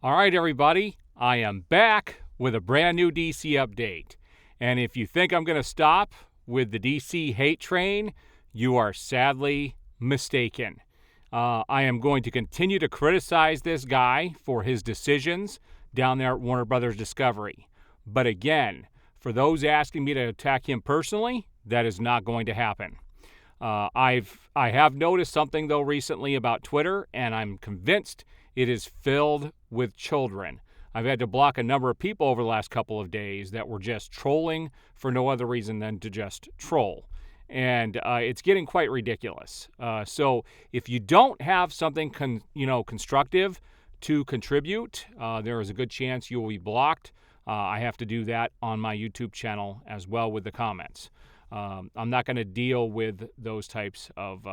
All right, everybody, I am back with a brand new DC update. And if you think I'm going to stop with the DC hate train, you are sadly mistaken. I am going to continue to criticize this guy for his decisions down there at Warner Brothers Discovery. But again, for those asking me to attack him personally, that is not going to happen. I have noticed something, though, recently about Twitter, and I'm convinced it is filled with children. I've had to block a number of people over the last couple of days that were just trolling for no other reason than to just troll. And it's getting quite ridiculous. So if you don't have something constructive to contribute, there is a good chance you will be blocked. I have to do that on my YouTube channel as well with the comments. I'm not going to deal with those types of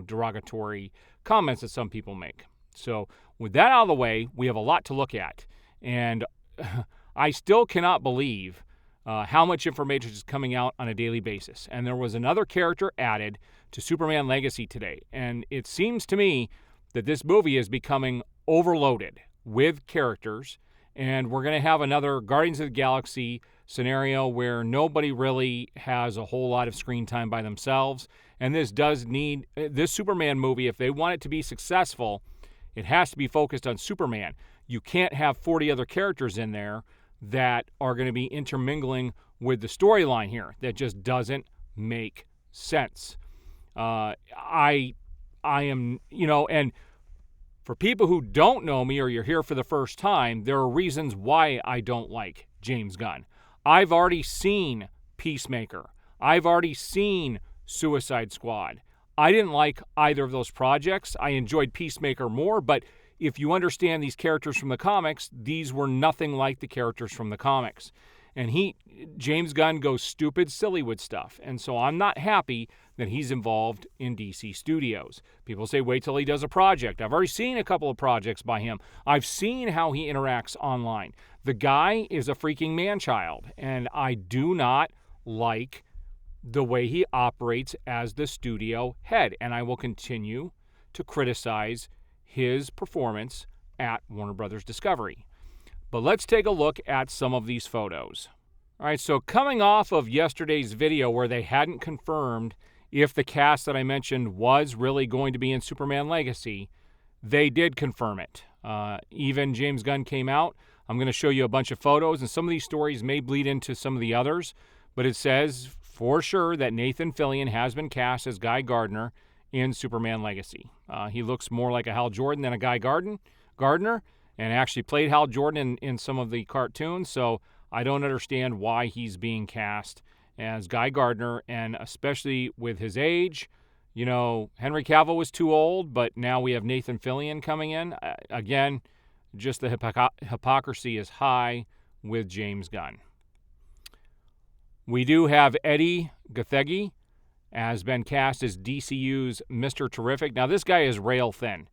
derogatory comments that some people make. So with that out of the way, we have a lot to look at. And I still cannot believe how much information is coming out on a daily basis. And there was another character added to Superman Legacy today. And it seems to me that this movie is becoming overloaded with characters. And we're going to have another Guardians of the Galaxy scenario where nobody really has a whole lot of screen time by themselves. And this Superman movie, if they want it to be successful, it has to be focused on Superman. You can't have 40 other characters in there that are going to be intermingling with the storyline here. That just doesn't make sense. I am, and for people who don't know me or you're here for the first time, there are reasons why I don't like James Gunn. I've already seen Peacemaker. I've already seen Suicide Squad. I didn't like either of those projects. I enjoyed Peacemaker more, but if you understand these characters from the comics, these were nothing like the characters from the comics. And James Gunn goes stupid silly with stuff. And so I'm not happy that he's involved in DC Studios. People say, wait till he does a project. I've already seen a couple of projects by him. I've seen how he interacts online. The guy is a freaking man-child, and I do not like the way he operates as the studio head. And I will continue to criticize his performance at Warner Brothers Discovery. But let's take a look at some of these photos. All right, so coming off of yesterday's video where they hadn't confirmed if the cast that I mentioned was really going to be in Superman Legacy, they did confirm it. Even James Gunn came out. I'm going to show you a bunch of photos, and some of these stories may bleed into some of the others, but it says for sure that Nathan Fillion has been cast as Guy Gardner in Superman Legacy. He looks more like a Hal Jordan than a Guy Gardner, and actually played Hal Jordan in some of the cartoons, so I don't understand why he's being cast as Guy Gardner, and especially with his age. Henry Cavill was too old, but now we have Nathan Fillion coming in. Again, just the hypocrisy is high with James Gunn. We do have Eddie Gathegi has been cast as DCU's Mr. Terrific. Now, this guy is rail thin.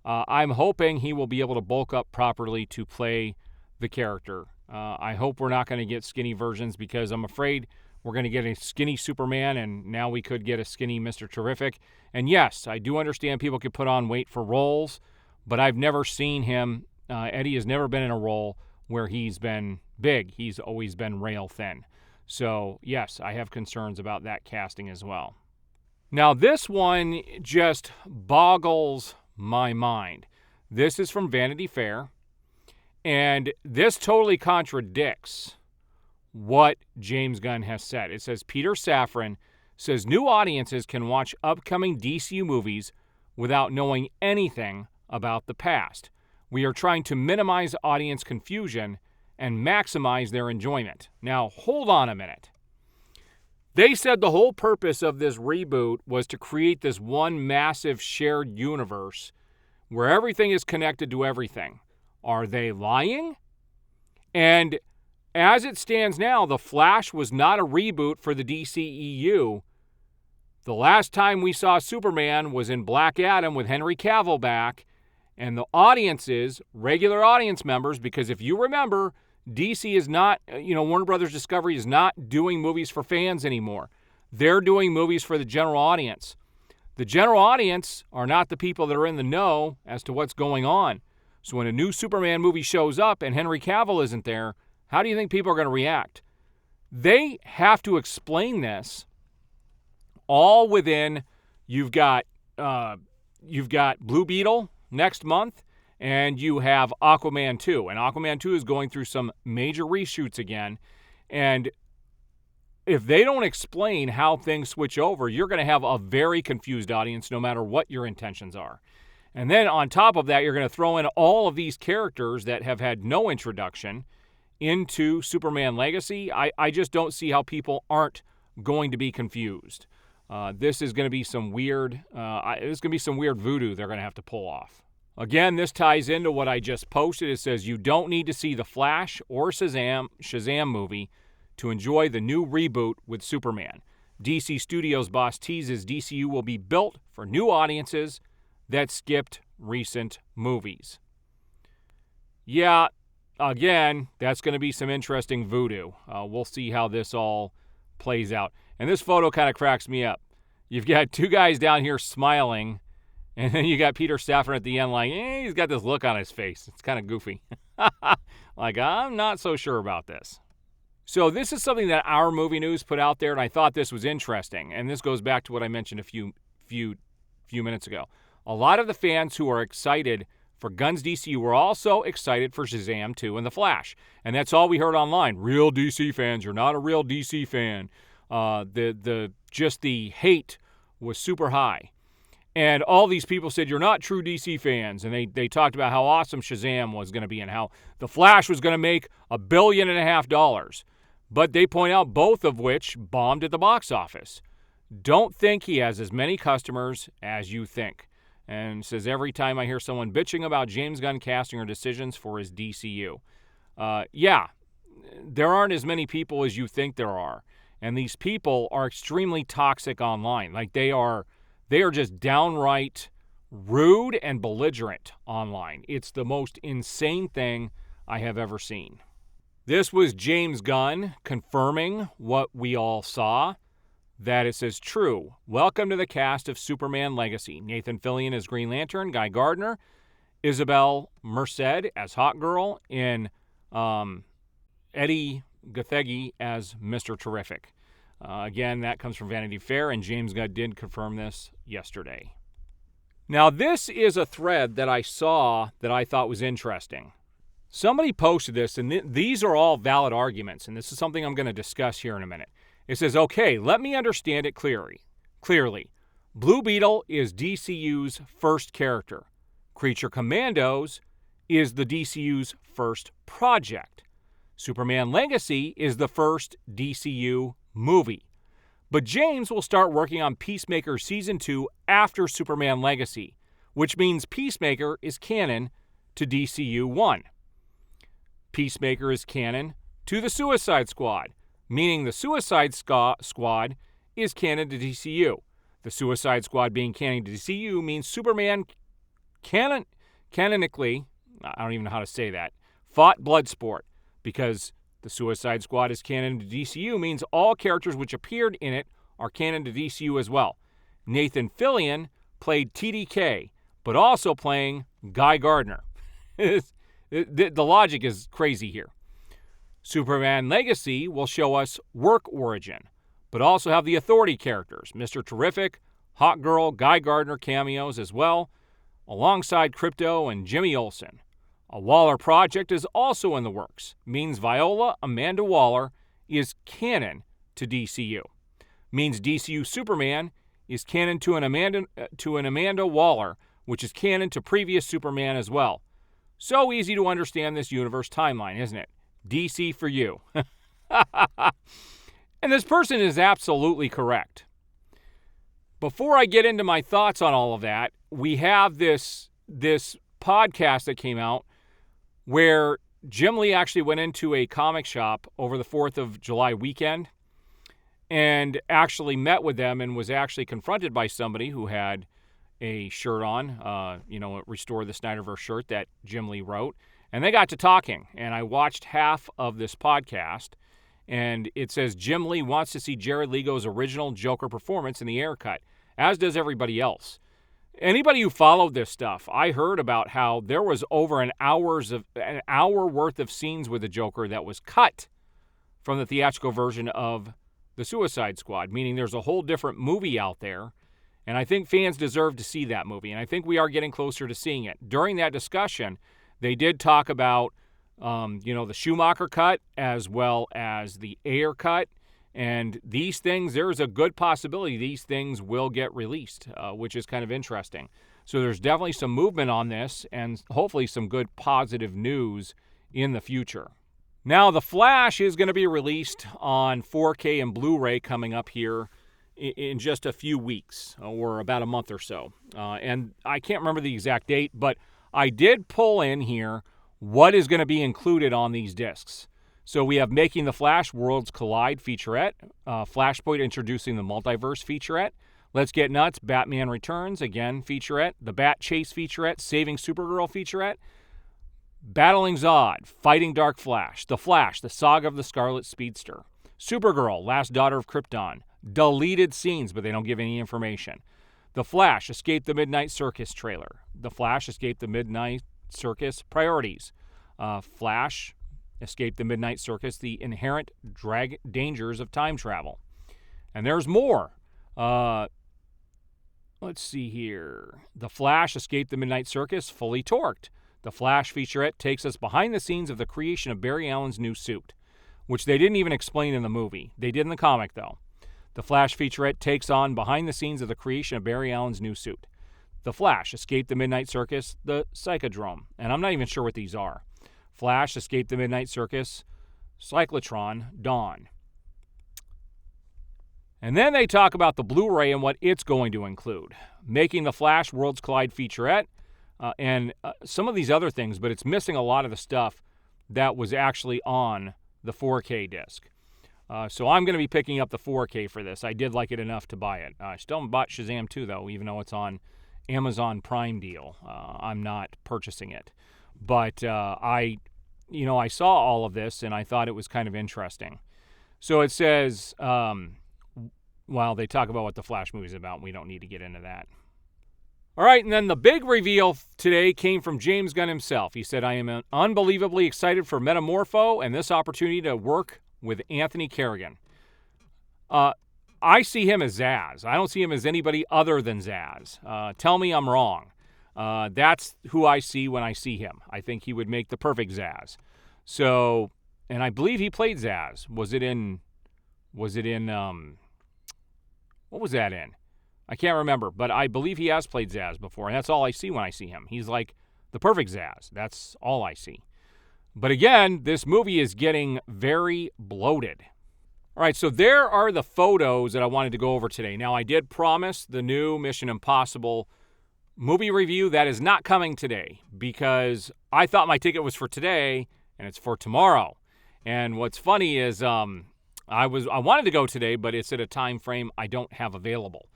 I'm hoping he will be able to bulk up properly to play the character. I hope we're not going to get skinny versions, because I'm afraid we're going to get a skinny Superman, and now we could get a skinny Mr. Terrific. And yes, I do understand people can put on weight for roles, but I've never seen him. Eddie has never been in a role where he's been big. He's always been rail thin. So, yes, I have concerns about that casting as well. Now, this one just boggles my mind. This is from Vanity Fair, and this totally contradicts what James Gunn has said. It says, Peter Safran says new audiences can watch upcoming DCU movies without knowing anything about the past. We are trying to minimize audience confusion and maximize their enjoyment. Now, hold on a minute. They said the whole purpose of this reboot was to create this one massive shared universe where everything is connected to everything. Are they lying? And as it stands now, The Flash was not a reboot for the DCEU. The last time we saw Superman was in Black Adam with Henry Cavill back, and the audiences, regular audience members, because if you remember, DC is not, Warner Brothers Discovery is not doing movies for fans anymore. They're doing movies for the general audience. The general audience are not the people that are in the know as to what's going on. So when a new Superman movie shows up and Henry Cavill isn't there, how do you think people are going to react? They have to explain this all within, you've got Blue Beetle next month, and you have Aquaman 2. And Aquaman 2 is going through some major reshoots again. And if they don't explain how things switch over, you're going to have a very confused audience no matter what your intentions are. And then on top of that, you're going to throw in all of these characters that have had no introduction into Superman Legacy. I just don't see how people aren't going to be confused. This is going to be some weird voodoo they're going to have to pull off. Again, this ties into what I just posted. It says you don't need to see the Flash or Shazam movie to enjoy the new reboot with Superman. DC Studios boss teases DCU will be built for new audiences that skipped recent movies. Yeah, again, that's going to be some interesting voodoo. We'll see how this all plays out. And this photo kind of cracks me up. You've got two guys down here smiling, and then you got Peter Safran at the end like, he's got this look on his face. It's kind of goofy. Like, I'm not so sure about this. So this is something that Our Movie News put out there, and I thought this was interesting. And this goes back to what I mentioned a few minutes ago. A lot of the fans who are excited for Gunn's DCU were also excited for Shazam 2 and The Flash. And that's all we heard online. Real DC fans, you're not a real DC fan. The hate was super high. And all these people said, you're not true DC fans. And they talked about how awesome Shazam was going to be and how The Flash was going to make $1.5 billion. But they point out both of which bombed at the box office. Don't think he has as many customers as you think. And says, every time I hear someone bitching about James Gunn casting or decisions for his DCU. Yeah, there aren't as many people as you think there are. And these people are extremely toxic online. Like they are just downright rude and belligerent online. It's the most insane thing I have ever seen. This was James Gunn confirming what we all saw, that it says, true. Welcome to the cast of Superman Legacy. Nathan Fillion as Green Lantern, Guy Gardner, Isabel Merced as Hawkgirl, and Eddie Gathegi as Mr. Terrific. Again, that comes from Vanity Fair, and James Gunn did confirm this yesterday. Now, this is a thread that I saw that I thought was interesting. Somebody posted this, and these are all valid arguments, and this is something I'm going to discuss here in a minute. It says, okay, let me understand it clearly. Blue Beetle is DCU's first character. Creature Commandos is the DCU's first project. Superman Legacy is the first DCU movie. But James will start working on Peacemaker Season 2 after Superman Legacy, which means Peacemaker is canon to DCU 1. Peacemaker is canon to the Suicide Squad, meaning the Suicide Squad is canon to DCU. The Suicide Squad being canon to DCU means Superman canonically, I don't even know how to say that, fought Bloodsport, because the Suicide Squad is canon to DCU means all characters which appeared in it are canon to DCU as well. Nathan Fillion played TDK, but also playing Guy Gardner. The logic is crazy here. Superman Legacy will show us work origin, but also have the Authority characters, Mr. Terrific, Hawkgirl, Guy Gardner cameos as well, alongside Crypto and Jimmy Olsen. A Waller project is also in the works, means Viola Amanda Waller is canon to DCU. Means DCU Superman is canon to an Amanda Waller, which is canon to previous Superman as well. So easy to understand this universe timeline, isn't it? DC for you. And this person is absolutely correct. Before I get into my thoughts on all of that, we have this podcast that came out where Jim Lee actually went into a comic shop over the 4th of July weekend and actually met with them and was actually confronted by somebody who had a shirt on, a Restore the Snyderverse shirt that Jim Lee wrote. And they got to talking, and I watched half of this podcast, and it says Jim Lee wants to see Jared Lego's original Joker performance in the Air cut, as does everybody else. Anybody who followed this stuff, I heard about how there was over an hour worth of scenes with the Joker that was cut from the theatrical version of The Suicide Squad, meaning there's a whole different movie out there, and I think fans deserve to see that movie, and I think we are getting closer to seeing it. During that discussion, they did talk about, the Schumacher cut as well as the Ayer cut, and these things, there's a good possibility these things will get released, which is kind of interesting. So there's definitely some movement on this and hopefully some good positive news in the future. Now, The Flash is going to be released on 4K and Blu-ray coming up here in just a few weeks or about a month or so. And I can't remember the exact date, but I did pull in here what is going to be included on these discs. So we have Making the Flash Worlds Collide featurette, Flashpoint Introducing the Multiverse featurette, Let's Get Nuts, Batman Returns, again, featurette, The Bat Chase featurette, Saving Supergirl featurette, Battling Zod, Fighting Dark Flash, The Saga of the Scarlet Speedster, Supergirl, Last Daughter of Krypton, deleted scenes, but they don't give any information. The Flash, Escape the Midnight Circus trailer, The Flash, Escape the Midnight Circus priorities, Flash, Escape the Midnight Circus, the inherent dangers of time travel. And there's more. Let's see here. The Flash, Escape the Midnight Circus, fully torqued. The Flash featurette takes us behind the scenes of the creation of Barry Allen's new suit, which they didn't even explain in the movie. They did in the comic, though. The Flash featurette takes on behind the scenes of the creation of Barry Allen's new suit. The Flash, Escape the Midnight Circus, the Psychodrome. And I'm not even sure what these are. Flash, Escape the Midnight Circus, Cyclotron, Dawn. And then they talk about the Blu-ray and what it's going to include. Making the Flash Worlds Collide featurette, and some of these other things, but it's missing a lot of the stuff that was actually on the 4K disc. So I'm going to be picking up the 4K for this. I did like it enough to buy it. I still haven't bought Shazam 2, though, even though it's on Amazon Prime deal. I'm not purchasing it. But I saw all of this, and I thought it was kind of interesting. So it says, they talk about what the Flash movie is about, and we don't need to get into that. All right, and then the big reveal today came from James Gunn himself. He said, I am unbelievably excited for Metamorpho and this opportunity to work with Anthony Kerrigan. I see him as Zaz. I don't see him as anybody other than Zaz. Tell me I'm wrong. That's who I see when I see him. I think he would make the perfect Zaz. So, and I believe he played Zaz. Was it in, what was that in? I can't remember, but I believe he has played Zaz before, and that's all I see when I see him. He's like the perfect Zaz. That's all I see. But again, this movie is getting very bloated. All right, so there are the photos that I wanted to go over today. Now, I did promise the new Mission Impossible movie review. That is not coming today because I thought my ticket was for today, and it's for tomorrow. And what's funny is I wanted to go today, but it's at a time frame I don't have available.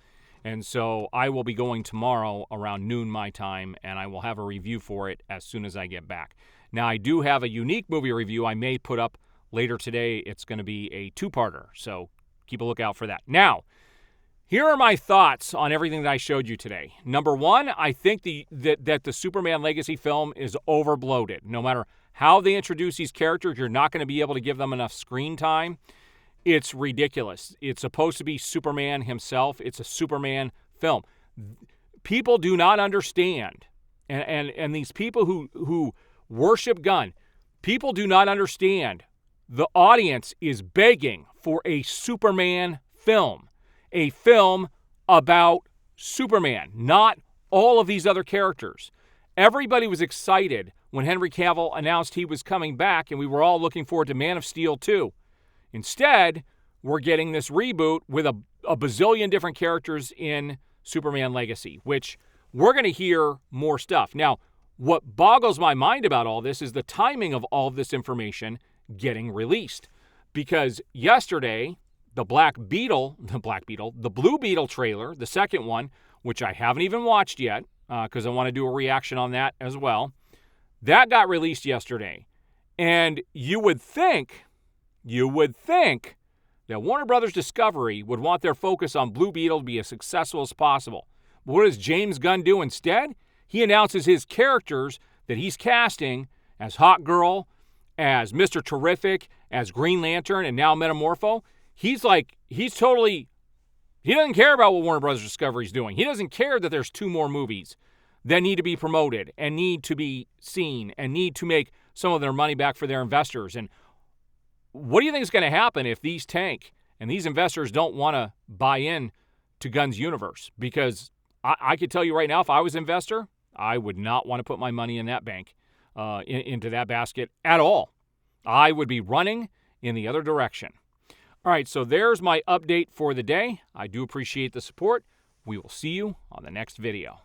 And so I will be going tomorrow around noon my time, and I will have a review for it as soon as I get back. Now, I do have a unique movie review I may put up later today. It's going to be a two-parter, so keep a lookout for that. Now, here are my thoughts on everything that I showed you today. Number one, I think that the Superman Legacy film is over-bloated. No matter how they introduce these characters, you're not going to be able to give them enough screen time. It's ridiculous. It's supposed to be Superman himself. It's a Superman film. People do not understand, and these people who worship Gunn, people do not understand. The audience is begging for a Superman film, a film about Superman, not all of these other characters. Everybody was excited when Henry Cavill announced he was coming back, and we were all looking forward to Man of Steel 2. Instead, we're getting this reboot with a bazillion different characters in Superman Legacy, which we're going to hear more stuff. Now, what boggles my mind about all this is the timing of all of this information getting released. Because yesterday, the Blue Beetle trailer, the second one, which I haven't even watched yet, because I want to do a reaction on that as well, that got released yesterday. And you would think that Warner Brothers Discovery would want their focus on Blue Beetle to be as successful as possible. what does James Gunn do instead? He announces his characters that he's casting as Hawkgirl, as Mr. Terrific, as Green Lantern, and now Metamorpho. He doesn't care about what Warner Bros. Discovery is doing. He doesn't care that there's 2 more movies that need to be promoted and need to be seen and need to make some of their money back for their investors. And what do you think is going to happen if these tank and these investors don't want to buy in to Gunn's universe? Because I could tell you right now, if I was an investor, I would not want to put my money in that bank, into that basket at all. I would be running in the other direction. All right, so there's my update for the day. I do appreciate the support. We will see you on the next video.